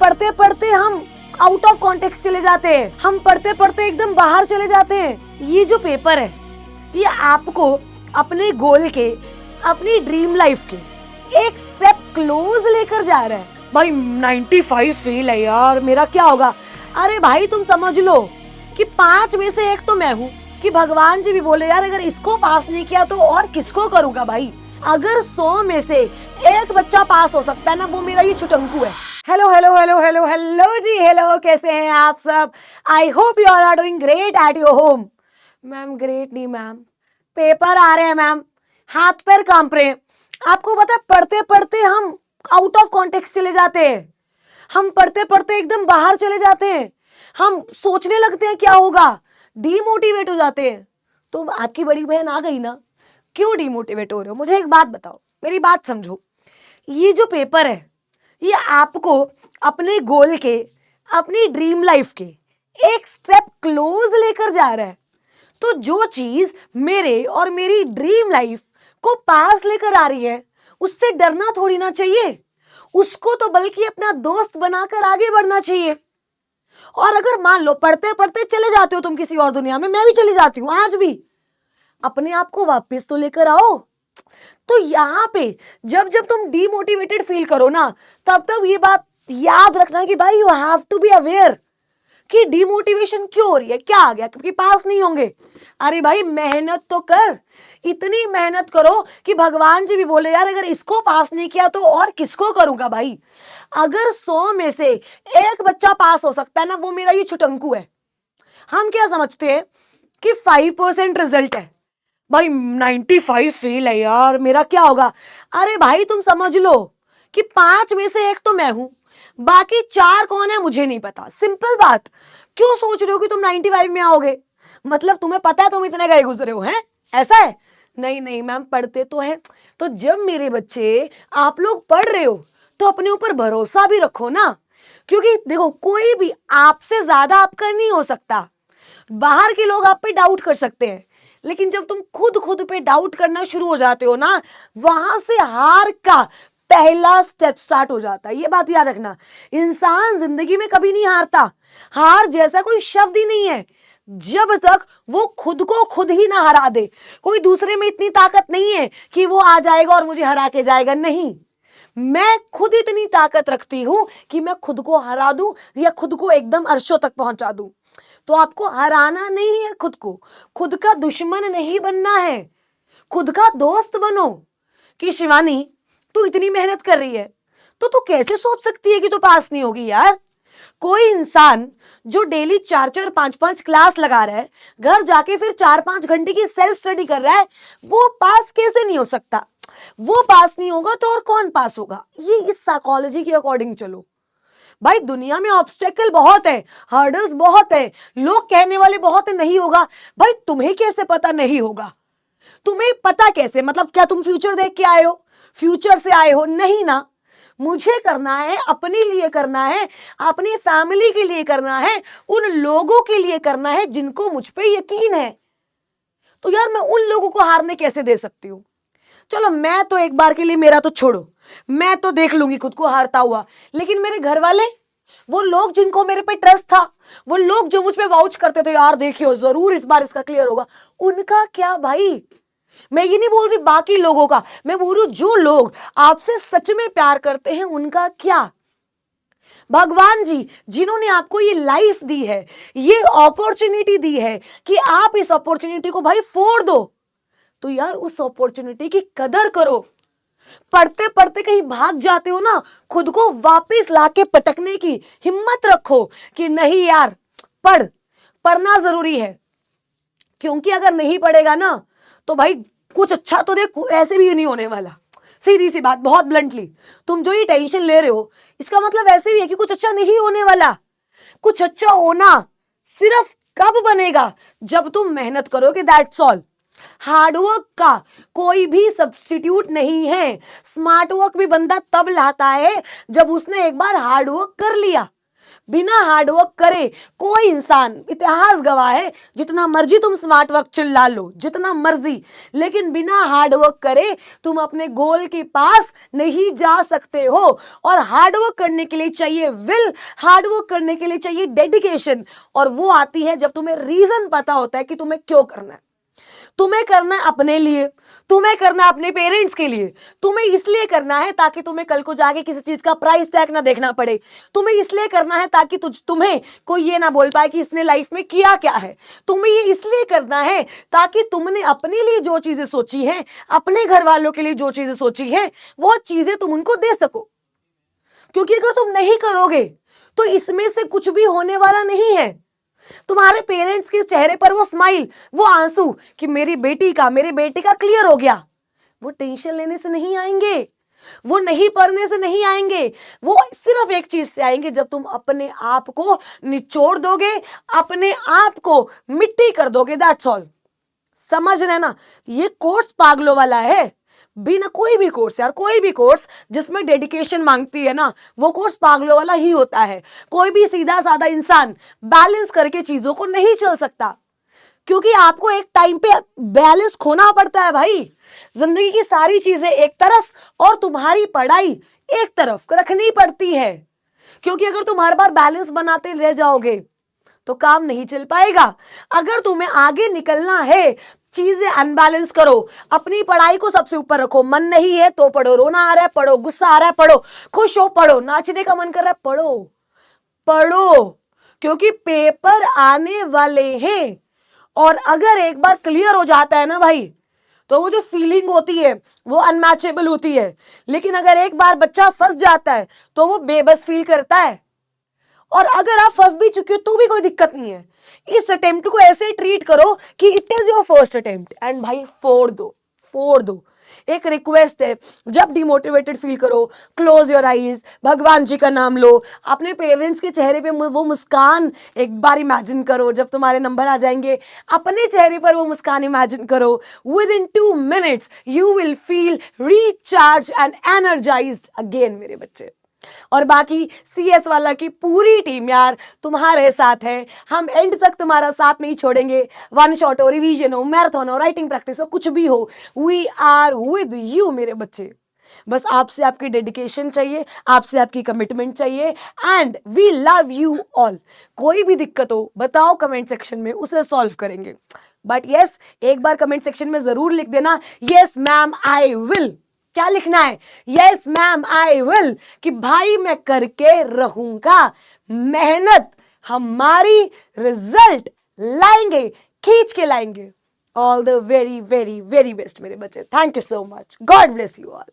पढ़ते पढ़ते हम आउट ऑफ कॉन्टेक्स्ट चले जाते हैं, हम पढ़ते पढ़ते एकदम बाहर चले जाते हैं। ये जो पेपर है ये आपको अपने गोल के, अपनी ड्रीम लाइफ के एक स्टेप क्लोज लेकर जा रहा है। भाई 95 फेल है यार, मेरा क्या होगा? अरे भाई तुम समझ लो कि 5 में से एक तो मैं हूँ, कि भगवान जी भी बोले यार अगर इसको पास नहीं किया तो और किसको करूंगा भाई। अगर 100 में से एक बच्चा पास हो सकता है ना, वो मेरा ये छुटंकू है। Hello hello hello hello hello जी, हेलो, कैसे हैं आप सब? I hope you all are doing great at your home. Ma'am great नहीं मैम, पेपर आ रहे हैं मैम, हाथ पैर कांप रहे हैं। आपको पता है पढ़ते पढ़ते हम आउट ऑफ कॉन्टेक्स्ट चले जाते हैं, हम पढ़ते पढ़ते एकदम बाहर चले जाते हैं, हम सोचने लगते हैं क्या होगा, डीमोटिवेट हो जाते हैं। तो आपकी बड़ी बहन आ गई ना, क्यों डीमोटिवेट हो रहे हो? मुझे एक बात बताओ, मेरी बात समझो। ये जो पेपर है ये आपको अपने गोल के, अपनी ड्रीम लाइफ के एक स्टेप क्लोज लेकर जा रहा है। तो जो चीज मेरे और मेरी ड्रीम लाइफ को पास लेकर आ रही है उससे डरना थोड़ी ना चाहिए, उसको तो बल्कि अपना दोस्त बनाकर आगे बढ़ना चाहिए। और अगर मान लो पढ़ते पढ़ते चले जाते हो तुम किसी और दुनिया में, मैं भी चली जाती हूँ आज भी, अपने आप को वापस तो लेकर आओ। तो यहाँ पे जब जब तुम डीमोटिवेटेड फील करो ना, तब तब ये बात याद रखना कि भाई you have to be aware कि डीमोटिवेशन क्यों हो रही है, क्या आ गया, क्योंकि पास नहीं होंगे। अरे भाई मेहनत तो कर, इतनी मेहनत करो कि भगवान जी भी बोले यार अगर इसको पास नहीं किया तो और किसको करूंगा भाई। अगर 100 में से एक बच्चा पास हो सकता है ना, वो मेरा ये छुटंकू है। हम क्या समझते हैं कि 5% रिजल्ट है, भाई 95 फेल है यार, मेरा क्या होगा? अरे भाई तुम समझ लो कि 5 में से एक तो मैं हूं, बाकी 4 कौन है मुझे नहीं पता। सिंपल बात। क्यों सोच रहे हो कि तुम 95 में आओगे? मतलब तुम्हें पता है तुम इतने गए गुजरे हो, हैं? ऐसा है? नहीं नहीं मैम, पढ़ते तो हैं। तो जब मेरे बच्चे आप लोग पढ़ रहे हो तो अपने ऊपर भरोसा भी रखो ना, क्योंकि देखो कोई भी आपसे ज्यादा आपका नहीं हो सकता। बाहर के लोग आप पे डाउट कर सकते हैं, लेकिन जब तुम खुद पे डाउट करना शुरू हो जाते हो ना, वहां से हार का पहला स्टेप स्टार्ट हो जाता है। ये बात याद रखना, इंसान जिंदगी में कभी नहीं हारता। हार जैसा कोई शब्द ही नहीं है जब तक वो खुद को खुद ही ना हरा दे। कोई दूसरे में इतनी ताकत नहीं है कि वो आ जाएगा और मुझे हरा के जाएगा, नहीं। मैं खुद इतनी ताकत रखती हूं कि मैं खुद को हरा दूं या खुद को एकदम अर्शों तक पहुंचा दूं। तो आपको हराना नहीं है, खुद को खुद का दुश्मन नहीं बनना है, खुद का दोस्त बनो। कि शिवानी तू इतनी मेहनत कर रही है तो तू कैसे सोच सकती है कि तू पास नहीं होगी यार? कोई इंसान जो डेली 4-4 5-5 क्लास लगा रहा है, घर जाके फिर 4-5 घंटे की सेल्फ स्टडी कर रहा है, वो पास कैसे नहीं हो सकता? वो पास नहीं होगा तो और कौन पास होगा? ये इस साइकोलॉजी के अकॉर्डिंग चलो। भाई दुनिया में ऑब्स्टेकल बहुत है, हर्डल्स बहुत है, लोग कहने वाले बहुत है नहीं होगा। भाई तुम्हें कैसे पता नहीं होगा? तुम्हें पता कैसे? मतलब क्या तुम फ्यूचर देख के आए हो, फ्यूचर से आए हो? नहीं ना। मुझे करना है, अपने लिए करना है, अपनी फैमिली के लिए करना है, उन लोगों के लिए करना है जिनको मुझ पे यकीन है। तो यार मैं उन लोगों को हारने कैसे दे सकती हूँ? चलो मैं तो एक बार के लिए, मेरा तो छोड़ो, मैं तो देख लूंगी खुद को हारता हुआ, लेकिन मेरे घर वाले, वो लोग जिनको मेरे पे ट्रस्ट था, वो लोग जो मुझ पे वाउच करते थे यार देखियो जरूर इस बार इसका क्लियर होगा, उनका क्या भाई? मैं ये नहीं बोल रही बाकी लोगों का, मैं बोल रही हूं जो लोग आपसे सच में प्यार करते हैं उनका क्या? भगवान जी जिन्होंने आपको ये लाइफ दी है, ये अपॉर्चुनिटी दी है कि आप इस अपॉर्चुनिटी को भाई फोड़ दो, तो यार उस अपॉर्चुनिटी की कदर करो। पढ़ते पढ़ते कहीं भाग जाते हो ना, खुद को वापस लाके पटकने की हिम्मत रखो कि नहीं यार, पढ़ना जरूरी है। क्योंकि अगर नहीं पढ़ेगा ना तो भाई कुछ अच्छा तो देख ऐसे भी नहीं होने वाला। सीधी सी बात, बहुत ब्लंटली, तुम जो ये टेंशन ले रहे हो इसका मतलब ऐसे भी है कि कुछ अच्छा नहीं होने वाला। कुछ अच्छा होना सिर्फ कब बनेगा? जब तुम मेहनत करोगे, दैट्स ऑल। हार्डवर्क का कोई भी सब्स्टिट्यूट नहीं है। स्मार्ट वर्क भी बंदा तब लाता है जब उसने एक बार हार्डवर्क कर लिया। बिना हार्डवर्क करे कोई इंसान, इतिहास गवाह है, जितना मर्जी तुम स्मार्ट वर्क चिल्ला लो, जितना मर्जी, लेकिन बिना हार्डवर्क करे तुम अपने गोल के पास नहीं जा सकते हो। और हार्डवर्क करने के लिए चाहिए विल, हार्डवर्क करने के लिए चाहिए डेडिकेशन, और वो आती है जब तुम्हें रीजन पता होता है कि तुम्हें क्यों करना है। तुम्हें करना है अपने लिए, तुम्हें करना है अपने पेरेंट्स के लिए, तुम्हें इसलिए करना है ताकि तुम्हें कल को जाके किसी चीज का प्राइस टैग ना देखना पड़े, तुम्हें इसलिए करना है ताकि तुम्हें कोई ये ना बोल पाए कि इसने लाइफ में किया क्या है, तुम्हें ये इसलिए करना है ताकि तुमने अपने लिए जो चीजें सोची हैं, अपने घर वालों के लिए जो चीजें सोची हैं, वो चीजें तुम उनको दे सको। क्योंकि अगर तुम नहीं करोगे तो इसमें से कुछ भी होने वाला नहीं है। तुम्हारे पेरेंट्स के चेहरे पर वो स्माइल, वो आंसू कि मेरी बेटी का, मेरे बेटे का क्लियर हो गया, वो टेंशन लेने से नहीं आएंगे, वो नहीं पढ़ने से नहीं आएंगे, वो सिर्फ एक चीज से आएंगे, जब तुम अपने आप को निचोड़ दोगे, अपने आप को मिट्टी कर दोगे। That's all. समझ रहे ना? ये कोर्स पागलों वाला है। बिना कोई भी कोर्स यार, कोई भी कोर्स जिसमें डेडिकेशन मांगती है ना, वो कोर्स पागलों वाला ही होता है। कोई भी सीधा साधा इंसान बैलेंस करके चीजों को नहीं चल सकता, क्योंकि आपको एक टाइम पे बैलेंस खोना पड़ता है भाई। जिंदगी की सारी चीजें एक तरफ और तुम्हारी पढ़ाई एक तरफ रखनी पड़ती है, क्योंकि अगर तुम हर बार बैलेंस बनाते रह जाओगे तो काम नहीं चल पाएगा। अगर तुम्हें आगे निकलना है, चीजें अनबैलेंस करो, अपनी पढ़ाई को सबसे ऊपर रखो। मन नहीं है तो पढ़ो, रोना आ रहा है पढ़ो, गुस्सा आ रहा है पढ़ो, खुश हो पढ़ो, नाचने का मन कर रहा है पढ़ो, पढ़ो, क्योंकि पेपर आने वाले हैं। और अगर एक बार क्लियर हो जाता है ना भाई, तो वो जो फीलिंग होती है वो अनमैचेबल होती है। लेकिन अगर एक बार बच्चा फंस जाता है तो वो बेबस फील करता है। और अगर आप फंस भी चुके हो तो भी कोई दिक्कत नहीं है। इस अटेम्प्ट को ऐसे ट्रीट करो कि it is your first attempt, and भाई फोड़ दो, फोड़ दो। एक रिक्वेस्ट है, जब डिमोटिवेटेड फील करो, क्लोज योर आईज, भगवान जी का नाम लो, अपने पेरेंट्स के चेहरे पे वो मुस्कान एक बार इमेजिन करो। जब तुम्हारे नंबर आ जाएंगे, अपने चेहरे पर वो मुस्कान इमेजिन करो। With in 2 minutes you will feel recharge and energised again मेरे बच्चे। और बाकी CS वाला की पूरी टीम यार तुम्हारे साथ है। हम एंड तक तुम्हारा साथ नहीं छोड़ेंगे। वन शॉट हो, रिवीजन हो, मैराथन हो, राइटिंग प्रैक्टिस हो, कुछ भी हो, वी आर विद यू मेरे बच्चे। बस आपसे आपकी डेडिकेशन चाहिए, आपसे आपकी कमिटमेंट चाहिए, and we love you all. कोई भी दिक्कत हो बताओ कमेंट सेक्शन में, उसे सॉल्व करेंगे। बट यस, एक बार कमेंट सेक्शन में जरूर लिख देना, यस मैम आई विल। क्या लिखना है? यस मैम आई विल, कि भाई मैं करके रहूंगा, मेहनत हमारी रिजल्ट लाएंगे, खींच के लाएंगे। All the very very very best मेरे बच्चे। Thank you so much. God bless you all.